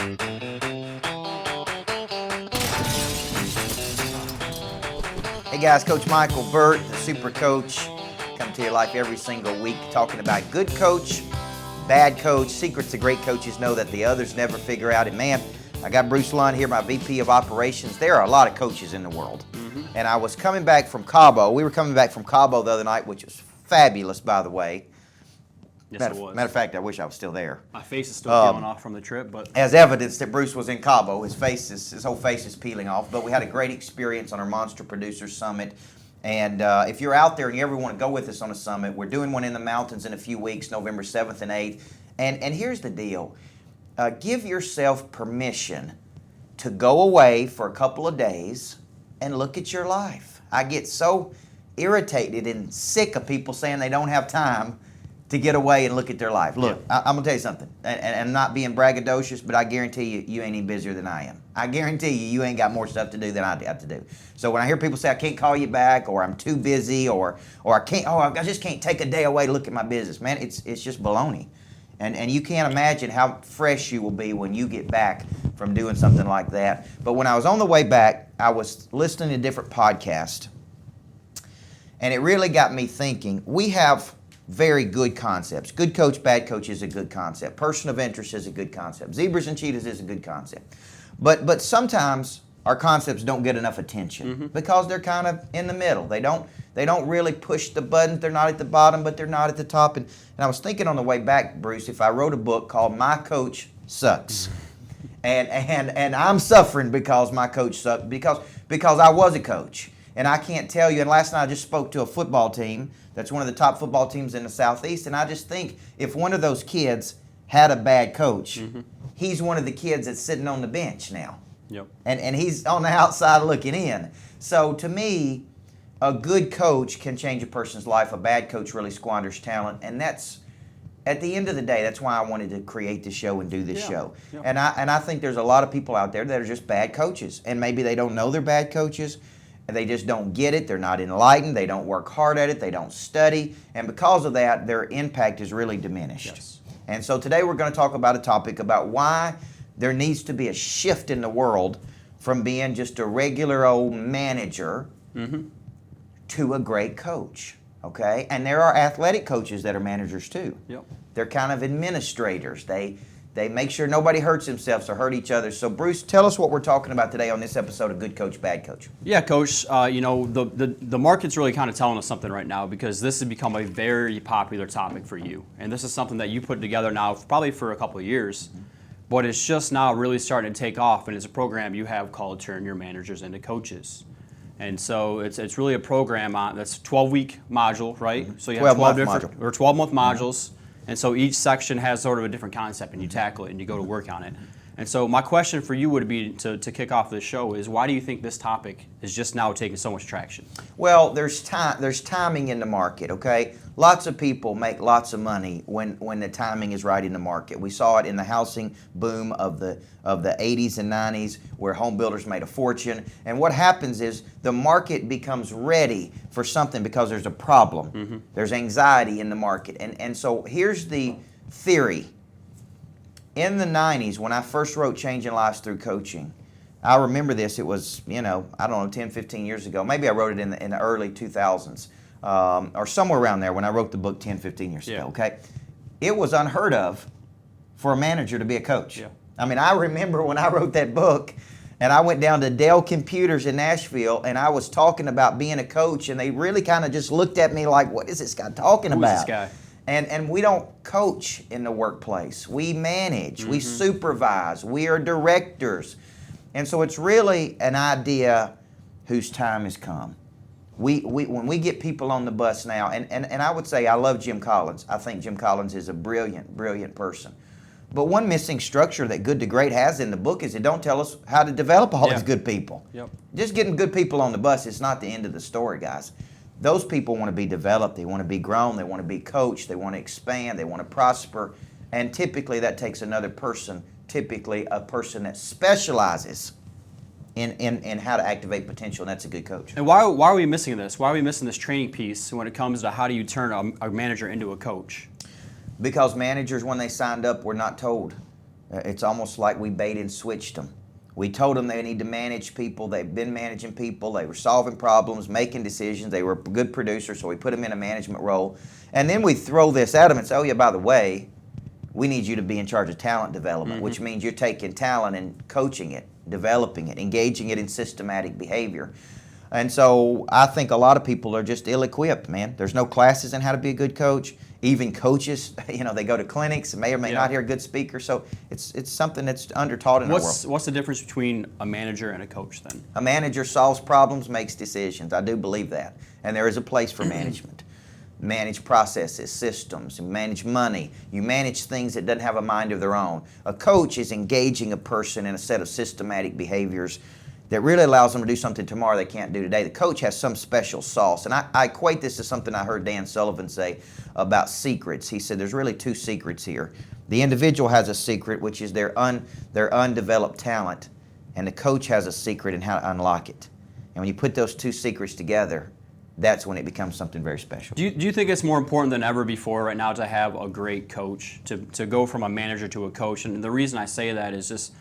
Hey guys, Coach Michael Burt, the Super Coach, come to your life every single week talking about good coach, bad coach, secrets of great coaches know that the others never figure out. And man, I got Bruce Lund here, my VP of Operations. There are a lot of coaches in the world. And I was coming back from Cabo. We were coming back from Cabo the other night, which was fabulous, by the way. Yes, it was. Matter of fact, I wish I was still there. My face is still peeling off from the trip, but As evidence that Bruce was in Cabo, his whole face is peeling off. But we had a great experience on our Monster Producers Summit. And if you're out there and you ever want to go with us on a summit, we're doing one in the mountains in a few weeks, November 7th and 8th. And here's the deal. Give yourself permission to go away for a couple of days and look at your life. I get so irritated and sick of people saying they don't have time to get away and look at their life. Look, I'm going to tell you something, and I'm not being braggadocious, but I guarantee you ain't any busier than I am. I guarantee you ain't got more stuff to do than I have to do. So when I hear people say, I can't call you back, or I'm too busy, or I just can't take a day away to look at my business, man, it's just baloney. And you can't imagine how fresh you will be when you get back from doing something like that. But when I was on the way back, I was listening to different podcasts, and it really got me thinking. We have very good concepts. Good coach, bad coach is a good concept. Person of interest is a good concept. Zebras and cheetahs is a good concept. But sometimes our concepts don't get enough attention because they're kind of in the middle. They don't really push the buttons. They're not at the bottom, but they're not at the top. And I was thinking on the way back, Bruce, if I wrote a book called My Coach Sucks. And I'm suffering because my coach sucked, because I was a coach. And I can't tell you, and last night I just spoke to a football team that's one of the top football teams in the Southeast, and I just think if one of those kids had a bad coach, he's one of the kids that's sitting on the bench now. Yep. And he's on the outside looking in. So to me, a good coach can change a person's life. A bad coach really squanders talent, and that's, at the end of the day, that's why I wanted to create this show and do this show. Yeah. And I think there's a lot of people out there that are just bad coaches, and maybe they don't know they're bad coaches. They just don't get it. They're not enlightened. They don't work hard at it. They don't study. And because of that, their impact is really diminished. Yes. And so today we're going to talk about a topic about why there needs to be a shift in the world from being just a regular old manager to a great coach. Okay? And there are athletic coaches that are managers too. Yep. They're kind of administrators. They make sure nobody hurts themselves or hurt each other. So, Bruce, tell us what we're talking about today on this episode of Good Coach, Bad Coach. Yeah, Coach. The market's really kind of telling us something right now, because this has become a very popular topic for you, and this is something that you put together now probably for a couple of years, but it's just now really starting to take off. And it's a program you have called Turn Your Managers into Coaches. And so it's really a program that's 12-week module, right? So you have 12 different 12-month modules. And so each section has sort of a different concept, and you tackle it and you go to work on it. And so my question for you would be to kick off this show is, why do you think this topic is just now taking so much traction? Well, there's timing in the market, okay? Lots of people make lots of money when the timing is right in the market. We saw it in the housing boom of the 80s and 90s, where home builders made a fortune. And what happens is the market becomes ready for something because there's a problem. There's anxiety in the market. And so here's the theory. In the 90s, when I first wrote Changing Lives Through Coaching, I remember this. It was, I don't know, 10, 15 years ago. Maybe I wrote it in the early 2000s, or somewhere around there when I wrote the book 10, 15 years ago, okay? It was unheard of for a manager to be a coach. Yeah. I mean, I remember when I wrote that book, and I went down to Dell Computers in Nashville, and I was talking about being a coach, and they really kind of just looked at me like, what is this guy talking about? Who's this guy? And we don't coach in the workplace. We manage, we supervise, we are directors. And so it's really an idea whose time has come. When we get people on the bus now, and I would say I love Jim Collins. I think Jim Collins is a brilliant, brilliant person. But one missing structure that Good to Great has in the book is it don't tell us how to develop all these good people. Yep. Just getting good people on the bus is not the end of the story, guys. Those people want to be developed, they want to be grown, they want to be coached, they want to expand, they want to prosper, and typically that takes another person, typically a person that specializes in how to activate potential, and that's a good coach. And why are we missing this? Why are we missing this training piece when it comes to how do you turn a manager into a coach? Because managers, when they signed up, were not told It's almost like we bait and switched them. We told them they need to manage people. They've been managing people. They were solving problems, making decisions. They were a good producer, so we put them in a management role. And then we throw this at them and say, oh, yeah, by the way, we need you to be in charge of talent development, which means you're taking talent and coaching it, developing it, engaging it in systematic behavior. And so I think a lot of people are just ill-equipped, man. There's no classes in how to be a good coach. Even coaches, they go to clinics and may or may not hear a good speaker. So it's something that's under-taught in our world. What's the difference between a manager and a coach then? A manager solves problems, makes decisions. I do believe that. And there is a place for management. Manage processes, systems, you manage money. You manage things that doesn't have a mind of their own. A coach is engaging a person in a set of systematic behaviors that really allows them to do something tomorrow they can't do today. The coach has some special sauce. And I equate this to something I heard Dan Sullivan say about secrets. He said there's really two secrets here. The individual has a secret, which is their undeveloped talent, and the coach has a secret in how to unlock it. And when you put those two secrets together, that's when it becomes something very special. Do you think it's more important than ever before right now to have a great coach, to go from a manager to a coach? And the reason I say that is just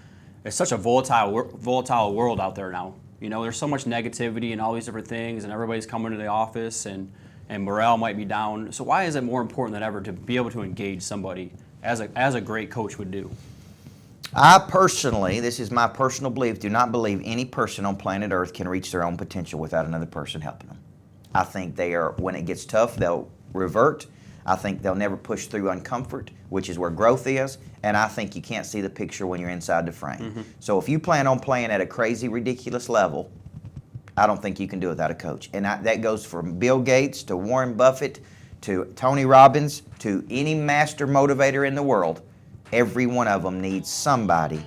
it's such a volatile world out there now. There's so much negativity and all these different things, and everybody's coming to the office, and morale might be down. So why is it more important than ever to be able to engage somebody as a great coach would do? I personally, this is my personal belief, do not believe any person on planet Earth can reach their own potential without another person helping them. I think when it gets tough, they'll revert. I think they'll never push through uncomfort, which is where growth is. And I think you can't see the picture when you're inside the frame. So if you plan on playing at a crazy, ridiculous level, I don't think you can do it without a coach. And that goes from Bill Gates to Warren Buffett to Tony Robbins to any master motivator in the world. Every one of them needs somebody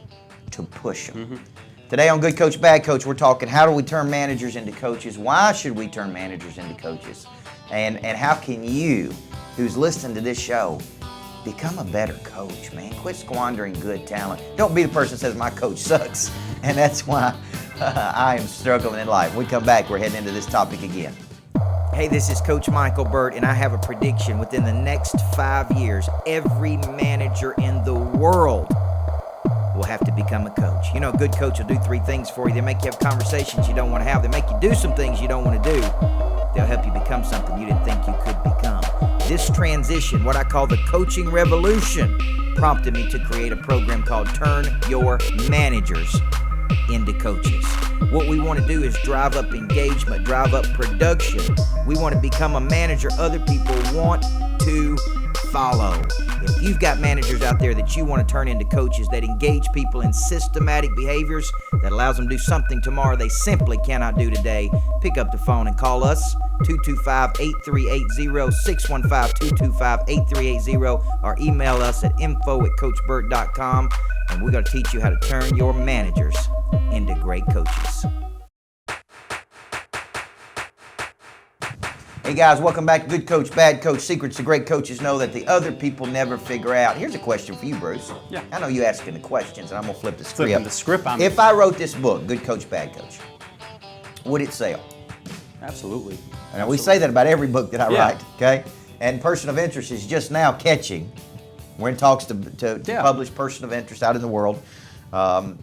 to push them. Today on Good Coach, Bad Coach, we're talking how do we turn managers into coaches? Why should we turn managers into coaches? And how can you, who's listening to this show, become a better coach, man? Quit squandering good talent. Don't be the person that says, my coach sucks. And that's why I am struggling in life. When we come back, we're heading into this topic again. Hey, this is Coach Micheal Burt, and I have a prediction. Within the next 5 years, every manager in the world will have to become a coach. A good coach will do 3 things for you. They make you have conversations you don't want to have. They make you do some things you don't want to do. They'll help you become something you didn't think you could become. This transition, what I call the coaching revolution, prompted me to create a program called Turn Your Managers into Coaches. What we want to do is drive up engagement, drive up production. We want to become a manager other people want to follow. If you've got managers out there that you want to turn into coaches that engage people in systematic behaviors that allows them to do something tomorrow they simply cannot do today, pick up the phone and call us, 225-8380, 615-225-8380, or email us at info@coachburt.com, and we're going to teach you how to turn your managers into great coaches. Hey guys, welcome back to Good Coach, Bad Coach. Secrets to great coaches know that the other people never figure out. Here's a question for you, Bruce. Yeah. I know you asking the questions, and I'm going to flip the script. Flipping the script on me. If I wrote this book, Good Coach, Bad Coach, would it sell? Absolutely. And we say that about every book that I Yeah. write, okay? And Person of Interest is just now catching. We're in talks to publish Person of Interest out in the world. And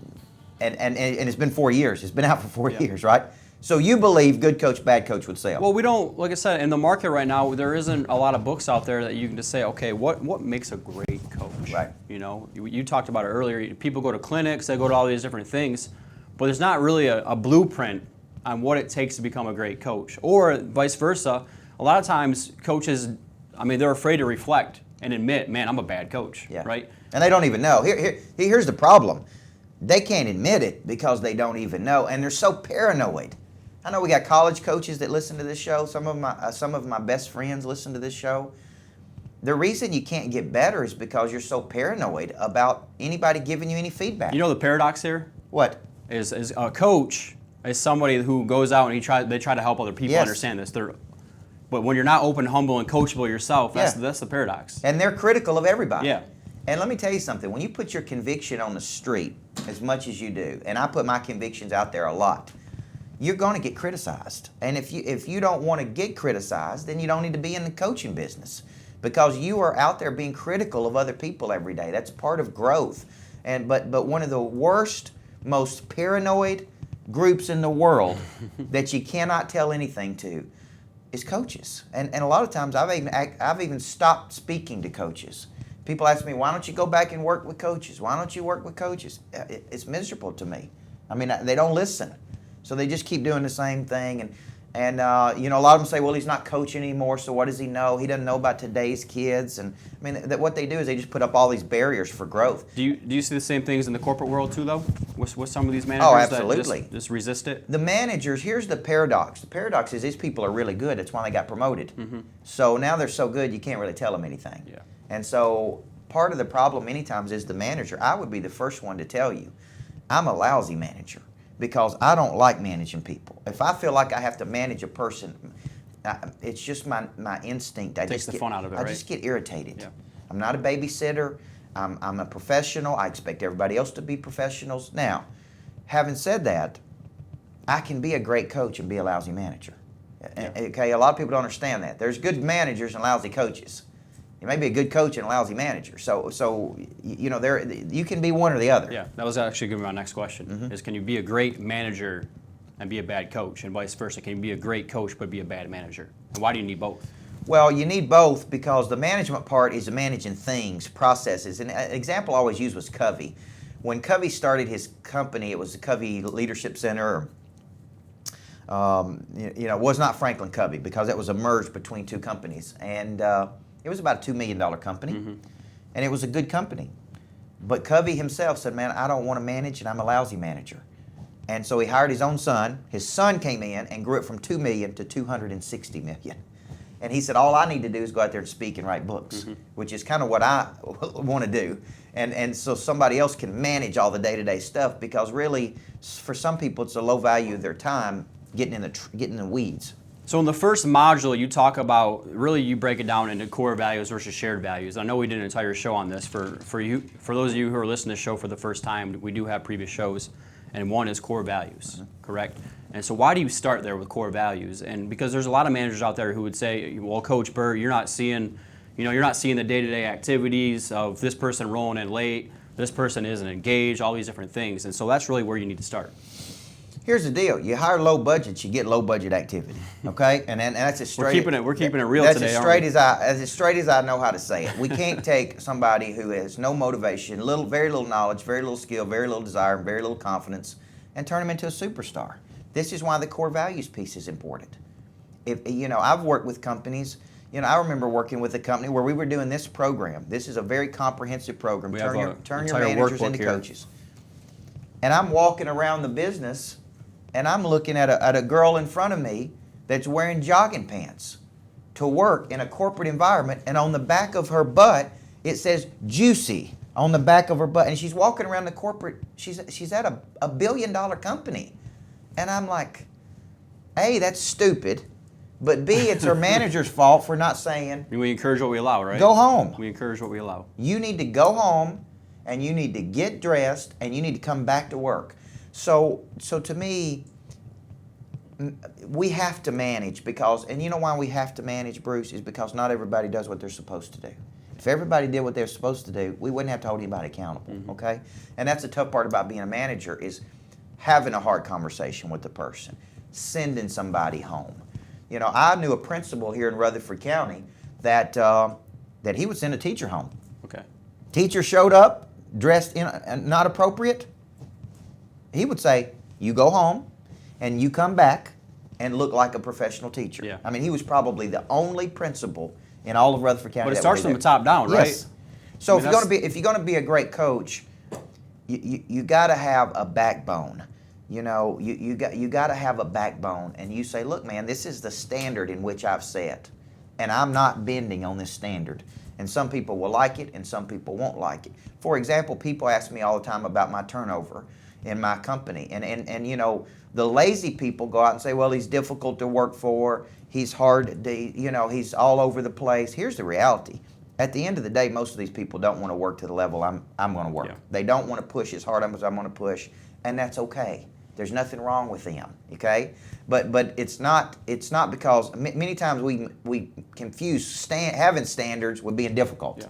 it's been 4 years. It's been out for 4 years, right? So you believe Good Coach, Bad Coach would sell? Well, we don't, like I said, in the market right now, there isn't a lot of books out there that you can just say, okay, what makes a great coach? Right. You talked about it earlier. People go to clinics, they go to all these different things, but there's not really a blueprint on what it takes to become a great coach. Or vice versa, a lot of times coaches, they're afraid to reflect and admit, man, I'm a bad coach, right? And they don't even know. Here's the problem. They can't admit it because they don't even know, and they're so paranoid. I know we got college coaches that listen to this show. Some of my best friends listen to this show. The reason you can't get better is because you're so paranoid about anybody giving you any feedback. You know the paradox here? What? Is a coach is somebody who goes out and they try to help other people understand this. But when you're not open, humble, and coachable yourself, that's the paradox. And they're critical of everybody. Yeah. And let me tell you something. When you put your conviction on the street as much as you do, and I put my convictions out there a lot, you're going to get criticized. And if you don't want to get criticized, then you don't need to be in the coaching business, because you are out there being critical of other people every day. That's part of growth. But one of the worst, most paranoid groups in the world that you cannot tell anything to is coaches. And a lot of times I've even stopped speaking to coaches. People ask me, why don't you go back and work with coaches? Why don't you work with coaches? It's miserable to me. I mean, they don't listen. So they just keep doing the same thing. And a lot of them say, well, he's not coaching anymore, so what does he know? He doesn't know about today's kids. And I mean, what they do is they just put up all these barriers for growth. Do you see the same things in the corporate world too, though, with some of these managers? Oh, absolutely. That just resist it? The managers, here's the paradox. The paradox is these people are really good. That's why they got promoted. So now they're so good you can't really tell them anything. Yeah. And so part of the problem many times is the manager. I would be the first one to tell you, I'm a lousy manager because I don't like managing people. If I feel like I have to manage a person, it's just my instinct. Takes the fun out of it, I right? just get irritated. Yeah. I'm not a babysitter. I'm a professional. I expect everybody else to be professionals. Now, having said that, I can be a great coach and be a lousy manager. Yeah. Okay, a lot of people don't understand that. There's good managers and lousy coaches. You may be a good coach and a lousy manager. So you can be one or the other. Yeah, that was actually going to be my next question, is can you be a great manager and be a bad coach, and vice versa? Can you be a great coach but be a bad manager? And why do you need both? Well, you need both because the management part is managing things, processes. And an example I always use was Covey. When Covey started his company, it was the Covey Leadership Center. It was not Franklin Covey because it was a merge between two companies. And it was about a $2 million company, and it was a good company. But Covey himself said, man, I don't want to manage, and I'm a lousy manager. And so he hired his own son. His son came in and grew it from $2 million to $260 million. And he said, all I need to do is go out there and speak and write books, which is kind of what I want to do. And so somebody else can manage all the day-to-day stuff because really, for some people, it's a low value of their time getting in the weeds. So in the first module, you talk about, really you break it down into core values versus shared values. I know we did an entire show on this. For those of you who are listening to the show for the first time, we do have previous shows, and one is core values, correct? And so why do you start there with core values? And because there's a lot of managers out there who would say, well, Coach Burt, you're not seeing the day-to-day activities of this person rolling in late, this person isn't engaged, all these different things. And so that's really where you need to start. Here's the deal: you hire low budgets, you get low budget activity. Okay, and that's as straight. We're keeping it real that's today. That's as straight as I know how to say it. We can't take somebody who has no motivation, very little knowledge, very little skill, very little desire, and very little confidence, and turn them into a superstar. This is why the core values piece is important. I've worked with companies. I remember working with a company where we were doing this program. This is a very comprehensive program. Turn your managers into coaches. And I'm walking around the business, and I'm looking at a girl in front of me that's wearing jogging pants to work in a corporate environment, and on the back of her butt, it says juicy on the back of her butt. And she's walking around the corporate, she's at a $1 billion company. And I'm like, A, that's stupid, but B, it's her manager's fault for not saying, we encourage what we allow, right? Go home. We encourage what we allow. You need to go home, and you need to get dressed, and you need to come back to work. So to me, we have to manage and you know why we have to manage, Bruce, is because not everybody does what they're supposed to do. If everybody did what they're supposed to do, we wouldn't have to hold anybody accountable, okay? And that's the tough part about being a manager is having a hard conversation with the person, sending somebody home. I knew a principal here in Rutherford County that he would send a teacher home. Okay. Teacher showed up, dressed not appropriate, he would say, you go home and you come back and look like a professional teacher. Yeah. I mean, he was probably the only principal in all of Rutherford County. But it starts from the top down, right? Yes. So if you're going to be a great coach, you got to have a backbone. You got to have a backbone, and you say, look, man, this is the standard in which I've set, and I'm not bending on this standard. And some people will like it, and some people won't like it. For example, people ask me all the time about my turnover in my company. And the lazy people go out and say, well, he's difficult to work for, he's hard, he's all over the place. Here's the reality. At the end of the day, most of these people don't want to work to the level I'm going to work. Yeah. They don't want to push as hard as I'm going to push, and that's okay. There's nothing wrong with them, okay? But it's not because many times we confuse having standards with being difficult.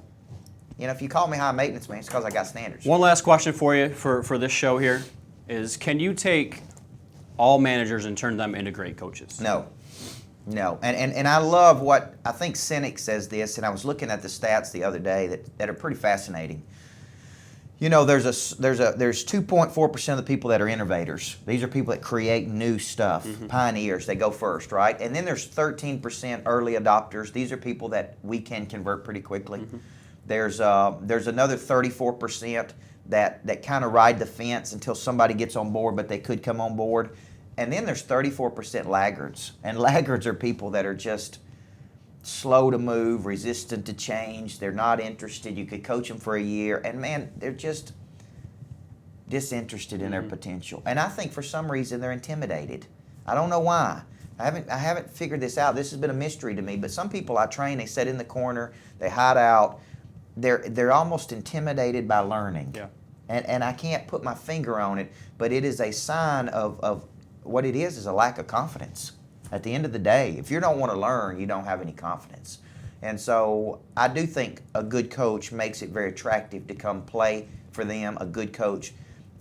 You know, if you call me high maintenance, man, it's because I got standards. One last question for you for this show here is, can you take all managers and turn them into great coaches? No. And I love what, I think Cynic says this, and I was looking at the stats the other day that are pretty fascinating. You know, there's 2.4% of the people that are innovators. These are people that create new stuff, pioneers. They go first, right? And then there's 13% early adopters. These are people that we can convert pretty quickly. There's another 34% that kind of ride the fence until somebody gets on board, but they could come on board. And then there's 34% laggards. And laggards are people that are just slow to move, resistant to change. They're not interested. You could coach them for a year, and man, they're just disinterested in their potential. And I think for some reason they're intimidated. I don't know why. I haven't figured this out. This has been a mystery to me. But some people I train, they sit in the corner, they hide out. They're almost intimidated by learning. Yeah. And I can't put my finger on it, but it is a sign of what it is a lack of confidence. At the end of the day, if you don't want to learn, you don't have any confidence. And so I do think a good coach makes it very attractive to come play for them. A good coach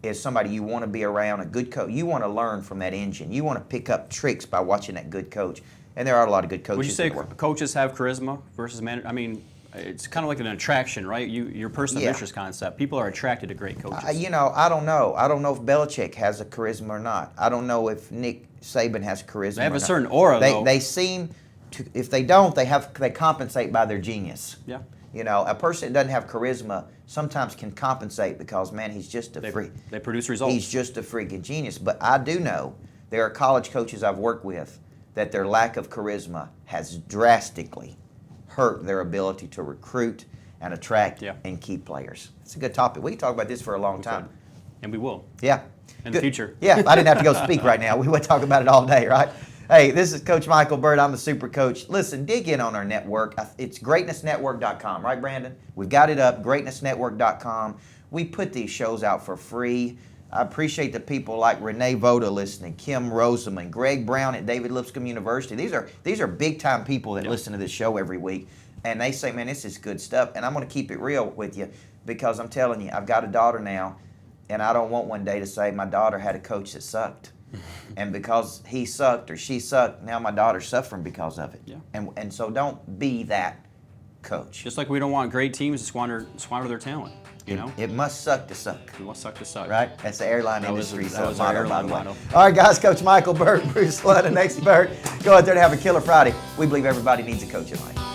is somebody you want to be around. A good coach, you want to learn from that engine. You want to pick up tricks by watching that good coach. And there are a lot of good coaches. Would you say in the world. coaches have charisma versus managers? I mean, it's kind of like an attraction, right? Your person of interest concept. People are attracted to great coaches. You know, I don't know. I don't know if Belichick has a charisma or not. I don't know if Nick Saban has charisma. They have or a not. certain aura, though. They seem to. If they don't, they compensate by their genius. Yeah. You know, a person that doesn't have charisma sometimes can compensate because, man, he's just a freak. They produce results. He's just a freaking genius. But I do know there are college coaches I've worked with that their lack of charisma has drastically hurt their ability to recruit and attract and keep players. It's a good topic. We can talk about this for a long time. And we will. Yeah. In the future. Yeah, if I didn't have to go speak right now, we would talk about it all day, right? Hey, this is Coach Micheal Burt. I'm the Super Coach. Listen, dig in on our network. It's greatnessnetwork.com, right, Brandon? We've got it up, greatnessnetwork.com. We put these shows out for free. I appreciate the people like Renee Voda listening, Kim Roseman, Greg Brown at David Lipscomb University. These are big-time people that listen to this show every week, and they say, man, this is good stuff. And I'm going to keep it real with you because I'm telling you, I've got a daughter now, and I don't want one day to say my daughter had a coach that sucked. And because he sucked or she sucked, now my daughter's suffering because of it. Yeah. And so don't be that coach. Just like we don't want great teams to squander their talent. You know? It must suck to suck. It must suck to suck. Right? That's the airline industry. That was our airline motto. All right, guys, Coach Micheal Burt, Bruce Lund, an expert. Go out there and have a killer Friday. We believe everybody needs a coach in life.